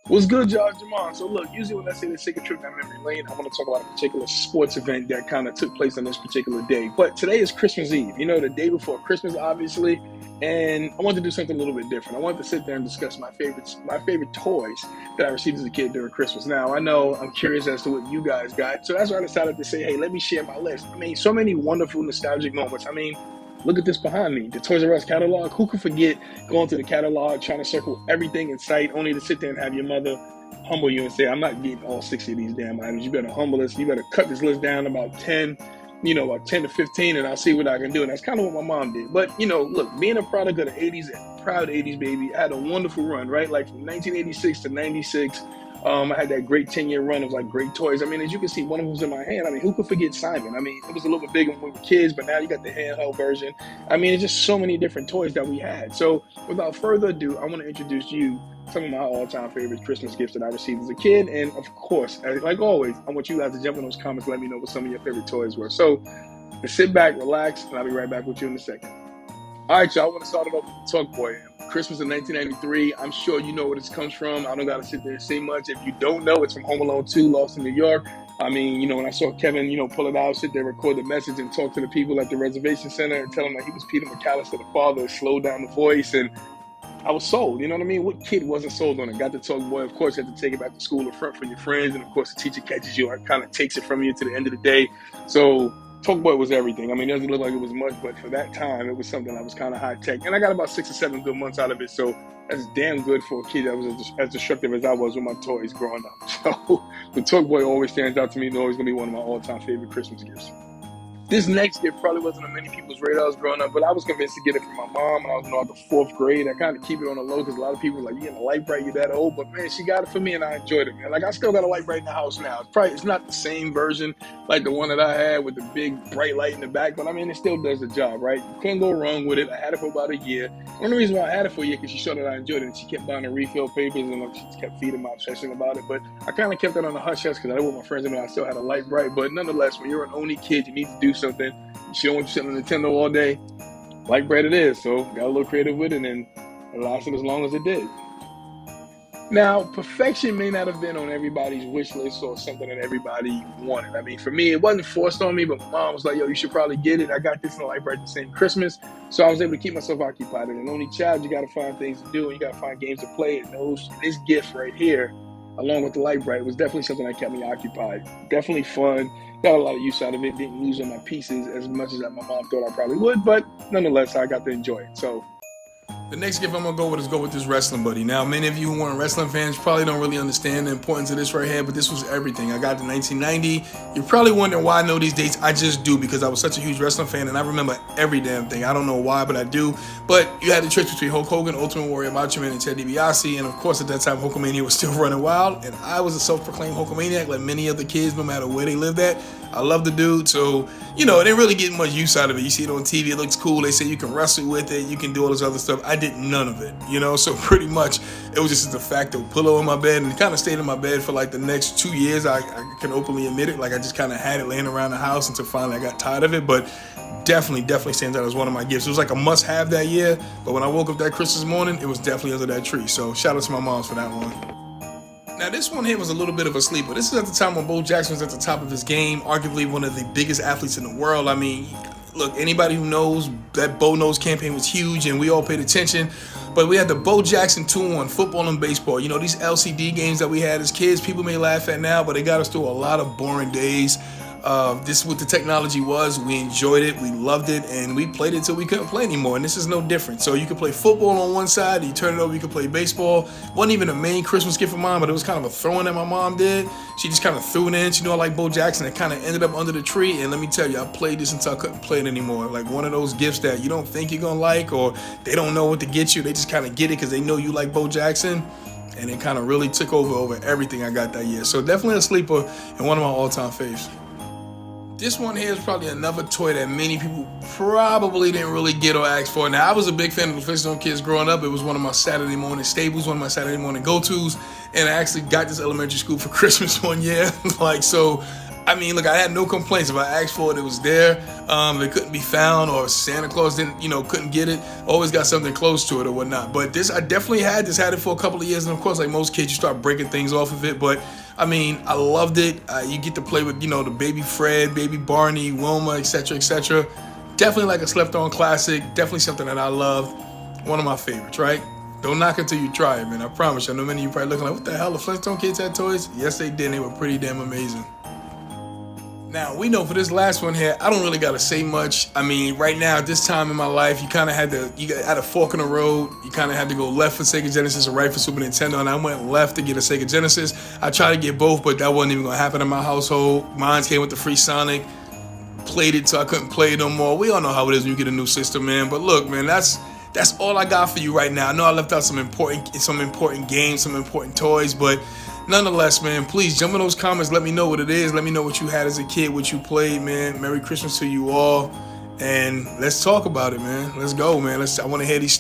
What's good, Josh Jamal? So look, usually when I say let's take a trip down memory lane, I want to talk about a particular sports event that kind of took place on this particular day. But today is Christmas Eve, the day before Christmas, obviously. And I wanted to do something a little bit different. I wanted to sit there and discuss my favorite toys that I received as a kid during Christmas. Now, I know I'm curious as to what you guys got. So that's why I decided to say, hey, let me share my list. I mean, so many wonderful nostalgic moments. I mean, look at this behind me, the Toys R Us catalog. Who could forget going to the catalog, trying to circle everything in sight, only to sit there and have your mother humble you and say, I'm not getting all 60 of these damn items. You better humble us. You better cut this list down about 10, about 10 to 15, and I'll see what I can do. And that's kind of what my mom did. But, look, being a product of the 80s, and proud 80s baby, I had a wonderful run, right? Like from 1986 to 96. I had that great 10-year run of like great toys. I mean, as you can see, one of them was in my hand. I mean, who could forget Simon? I mean, it was a little bit bigger when we were kids, but now you got the handheld version. I mean, it's just so many different toys that we had. So without further ado, I want to introduce you some of my all-time favorite Christmas gifts that I received as a kid. And of course, like always, I want you guys to jump in those comments, let me know what some of your favorite toys were. So sit back, relax, and I'll be right back with you in a second. All right, y'all, I want to start it off with the Talk Boy. Christmas of 1993. I'm sure you know where this comes from. I don't got to sit there and say much. If you don't know, it's from Home Alone 2, Lost in New York. I mean, when I saw Kevin, pull it out, sit there, record the message, and talk to the people at the reservation center and tell them that he was Peter McAllister, the father, slow down the voice, and I was sold. You know what I mean? What kid wasn't sold on it? Got the Talk Boy. Of course, you have to take it back to school in front for your friends, and of course, the teacher catches you and kind of takes it from you to the end of the day. So Talk Boy was everything. I mean, it doesn't look like it was much, but for that time, it was something that was kind of high tech. And I got about 6 or 7 good months out of it. So that's damn good for a kid that was as destructive as I was with my toys growing up. So the Talk Boy always stands out to me. It's always going to be one of my all-time favorite Christmas gifts. This next gift probably wasn't on many people's radars growing up, but I was convinced to get it from my mom when I was in the 4th grade. I kind of keep it on the low because a lot of people are like, you getting a light bright, you that old, but man, she got it for me and I enjoyed it, man. Like I still got a light bright in the house now. It's not the same version like the one that I had with the big bright light in the back, but I mean, it still does the job, right? You couldn't go wrong with it. I had it for about a year. One of the reasons why I had it for a year because she saw that I enjoyed it and she kept buying the refill papers and she kept feeding my obsession about it, but I kind of kept it on the hush hush because I didn't want my friends to know I still had a light bright, but nonetheless, when you're an only kid, you need to do something. She don't want you sitting on Nintendo all day. Like bread it is, so got a little creative with it and it lasted as long as it did. Now, perfection may not have been on everybody's wish list or something that everybody wanted. I mean, for me, it wasn't forced on me, but my mom was like, yo, you should probably get it. I got this in the light bright the same Christmas. So I was able to keep myself occupied. And an only child, you got to find things to do and you got to find games to play. And this gift right here, along with the light bright, was definitely something that kept me occupied. Definitely fun. Got a lot of use out of it. Didn't lose on my pieces as much as my mom thought I probably would, but nonetheless, I got to enjoy it. So the next gift I'm going to go with this wrestling buddy. Now, many of you who aren't wrestling fans probably don't really understand the importance of this right here, but this was everything. I got it in 1990. You're probably wondering why I know these dates. I just do because I was such a huge wrestling fan and I remember every damn thing. I don't know why, but I do. But you had the choice between Hulk Hogan, Ultimate Warrior, Macho Man, and Ted DiBiase. And of course, at that time, Hulkamania was still running wild. And I was a self-proclaimed Hulkamaniac like many other kids, no matter where they lived at. I love the dude, so, it didn't really get much use out of it. You see it on TV, it looks cool. They say you can wrestle with it, you can do all this other stuff. I did none of it, so pretty much it was just the fact of pillow in my bed, and it kind of stayed in my bed for like the next 2 years. I can openly admit it. Like I just kind of had it laying around the house until finally I got tired of it, but definitely stands out as one of my gifts. It was like a must-have that year, but when I woke up that Christmas morning, it was definitely under that tree. So shout out to my moms for that one. Now, this one here was a little bit of a sleeper. This is at the time when Bo Jackson was at the top of his game, arguably one of the biggest athletes in the world. I mean, look, anybody who knows that Bo Knows campaign was huge and we all paid attention. But we had the Bo Jackson 2 on football and baseball. These LCD games that we had as kids, people may laugh at now, but they got us through a lot of boring days. This is what the technology was. We enjoyed it, we loved it, and we played it till we couldn't play anymore. And this is no different. So you could play football on one side, you turn it over, you could play baseball. Wasn't even a main Christmas gift for mom, but it was kind of a throw-in that my mom did. She just kind of threw it in. She knew I like Bo Jackson. It kind of ended up under the tree. And let me tell you, I played this until I couldn't play it anymore. Like one of those gifts that you don't think you're gonna like, or they don't know what to get you. They just kind of get it because they know you like Bo Jackson. And it kind of really took over everything I got that year. So definitely a sleeper and one of my all-time faves. This one here is probably another toy that many people probably didn't really get or ask for. Now, I was a big fan of the Flintstone Kids growing up. It was one of my Saturday morning staples, one of my Saturday morning go-tos. And I actually got this elementary school for Christmas one year. So I mean, look, I had no complaints. If I asked for it, it was there. It couldn't be found, or Santa Claus didn't, couldn't get it. Always got something close to it or whatnot. But this, I definitely had this. Had it for a couple of years, and of course, like most kids, you start breaking things off of it. But I mean, I loved it. You get to play with, the baby Fred, baby Barney, Wilma, etc., etc. Definitely like a slept-on classic. Definitely something that I love. One of my favorites, right? Don't knock until you try it, man. I promise you. I know many of you probably looking like, what the hell? The Flintstone kids had toys? Yes, they did. They were pretty damn amazing. Now, we know for this last one here, I don't really got to say much. I mean, right now, at this time in my life, you kind of had a fork in the road. You kind of had to go left for Sega Genesis or right for Super Nintendo, and I went left to get a Sega Genesis. I tried to get both, but that wasn't even going to happen in my household. Mine came with the free Sonic. Played it till I couldn't play it no more. We all know how it is when you get a new system, man. But look, man, that's all I got for you right now. I know I left out some important games, some important toys, but nonetheless, man, please jump in those comments. Let me know what it is. Let me know what you had as a kid, what you played, man. Merry Christmas to you all, and let's talk about it, man. Let's go, man. I want to hear these